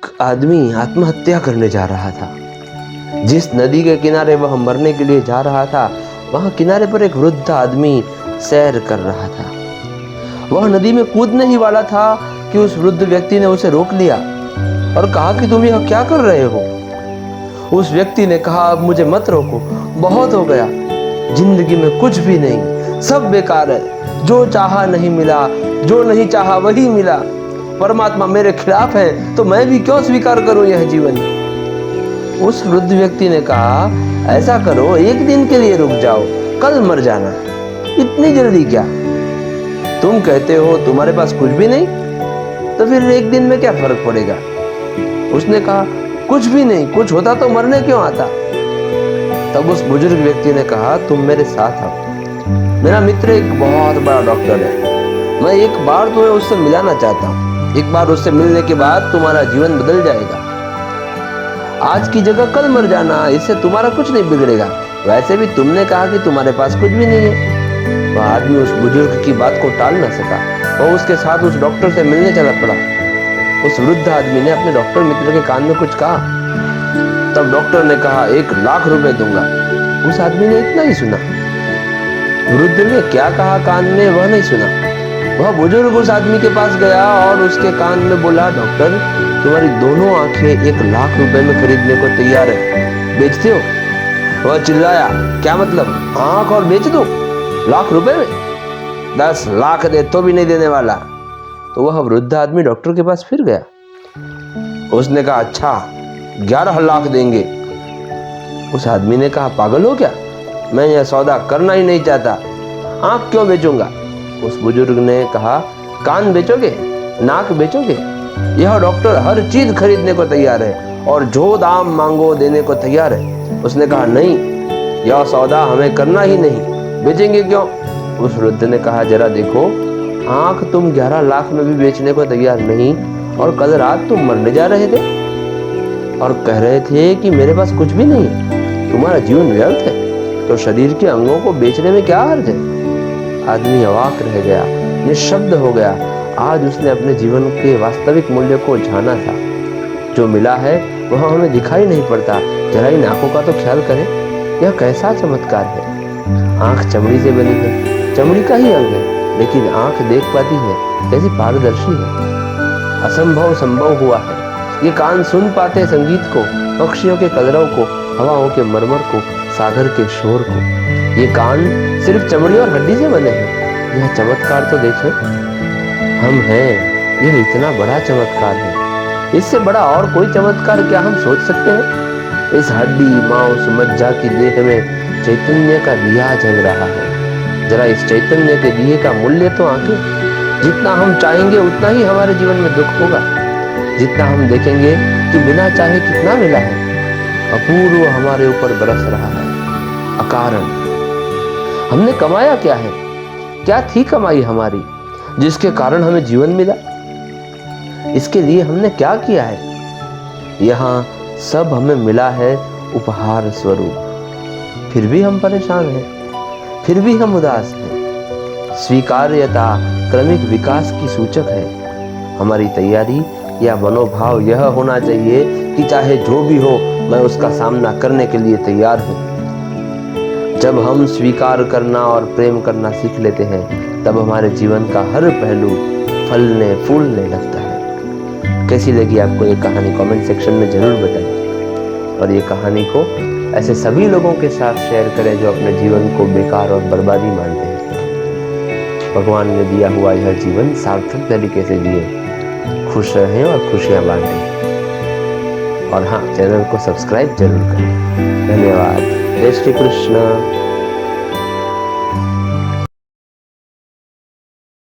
आदमी आत्महत्या करने जा रहा था। जिस नदी के किनारे वह मरने के लिए जा रहा था, वहां किनारे पर एक वृद्ध आदमी सैर कर रहा था। वह नदी में कूदने ही वाला था कि उस वृद्ध व्यक्ति ने उसे रोक लिया और कहा कि तुम यह क्या कर रहे हो। उस व्यक्ति ने कहा, अब मुझे मत रोको, बहुत हो गया, जिंदगी में कुछ भी नहीं, सब बेकार है, जो चाहा नहीं मिला, जो नहीं चाहा वही मिला, परमात्मा मेरे खिलाफ है तो मैं भी क्यों स्वीकार करूं यह जीवन। उस वृद्ध व्यक्ति ने कहा, ऐसा करो, एक दिन के लिए रुक जाओ, कल मर जाना, इतनी जल्दी क्या। तुम कहते हो तुम्हारे पास कुछ भी नहीं, तो फिर एक दिन में क्या फर्क पड़ेगा। उसने कहा, कुछ भी नहीं, कुछ होता तो मरने क्यों आता। तब उस बुजुर्ग व्यक्ति ने कहा, तुम मेरे साथ आओ, मेरा मित्र एक बहुत बड़ा डॉक्टर है, मैं एक बार तुम्हें उससे मिलाना चाहता हूँ। एक बार उससे मिलने के बाद तुम्हारा जीवन बदल जाएगा। आज की जगह कल मर जाना, इससे तुम्हारा कुछ नहीं बिगड़ेगा। वैसे भी तुमने कहा कि तुम्हारे पास कुछ भी नहीं है। वह आदमी उस बुजुर्ग की बात को टाल न सका, वह उसके साथ उस डॉक्टर से मिलने चला पड़ा। उस वृद्ध आदमी ने अपने डॉक्टर मित्र के कान में कुछ कहा। तब डॉक्टर ने कहा, 1,00,000 रुपए दूंगा। उस आदमी ने इतना ही सुना। वृद्ध ने क्या कहा कान में वह नहीं सुना। वह बुजुर्ग उस आदमी के पास गया और उसके कान में बोला, डॉक्टर, तुम्हारी दोनों आंखें 1,00,000 रुपए में खरीदने को तैयार है, बेचते हो। वह चिल्लाया, क्या मतलब, आंख और बेच दो ₹1,00,000 में? 10 लाख दे तो भी नहीं देने वाला। तो वह वृद्ध आदमी डॉक्टर के पास फिर गया। उसने कहा, अच्छा 11 लाख देंगे। उस आदमी ने कहा, पागल हो क्या, मैं यह सौदा करना ही नहीं चाहता, आंख क्यों बेचूंगा। उस बुजुर्ग ने कहा, कान बेचोगे, नाक बेचोगे, यह डॉक्टर हर चीज खरीदने को तैयार है और जो दाम मांगो देने को तैयार है। उसने कहा, नहीं, यह सौदा हमें करना ही नहीं, बेचेंगे क्यों। उस वृद्ध ने कहा, जरा देखो, आंख तुम 11 लाख में भी बेचने को तैयार नहीं, और कल रात तुम मरने जा रहे थे और कह रहे थे कि मेरे पास कुछ भी नहीं है, तुम्हारा जीवन व्यर्थ है, तो शरीर के अंगों को बेचने में क्या अर्थ है। आदमी अवाक रह गया, निशब्द हो गया। आज उसने अपने जीवन के वास्तविक मूल्य को जाना था। जो मिला है वह हमें दिखाई नहीं पड़ता। जरा इन आंखों का तो ख्याल करें, यह कैसा चमत्कार है। आंख चमड़ी से बनी है, चमड़ी का ही अंग है, लेकिन आंख देख पाती है, कैसी पारदर्शी है। असंभव संभव हुआ है। ये कान सुन पाते संगीत को, पक्षियों के कलरव को, हवाओं के मरमर को, सागर के शोर को। ये कान सिर्फ चमड़ी और हड्डी से बने हैं। यह चमत्कार तो देखें, हम हैं, यह इतना बड़ा चमत्कार है। इससे बड़ा और कोई चमत्कार क्या हम सोच सकते हैं। इस हड्डी मांस मज्जा की देह में चैतन्य का दिया जल रहा है। जरा इस चैतन्य के दिए का मूल्य तो आंखें। जितना हम चाहेंगे उतना ही हमारे जीवन में दुख होगा। जितना हम देखेंगे कि बिना चाहे कितना मिला है, अपूर्व हमारे ऊपर बरस रहा है अकारण। हमने कमाया क्या है, क्या थी कमाई हमारी जिसके कारण हमें जीवन मिला। इसके लिए हमने क्या किया है। यहाँ सब हमें मिला है उपहार स्वरूप, फिर भी हम परेशान हैं, फिर भी हम उदास हैं। स्वीकार्यता क्रमिक विकास की सूचक है। हमारी तैयारी या मनोभाव यह होना चाहिए कि चाहे जो भी हो, मैं उसका सामना करने के लिए तैयार हूं। जब हम स्वीकार करना और प्रेम करना सीख लेते हैं, तब हमारे जीवन का हर पहलू फलने फूलने लगता है। कैसी लगी आपको ये कहानी, कमेंट सेक्शन में जरूर बताएं। और ये कहानी को ऐसे सभी लोगों के साथ शेयर करें जो अपने जीवन को बेकार और बर्बादी मानते हैं। भगवान ने दिया हुआ यह जीवन सार्थक तरीके से जिए, खुश रहें और खुशियां बांटें। और हाँ, चैनल को सब्सक्राइब जरूर करें। धन्यवाद। जय श्री कृष्ण।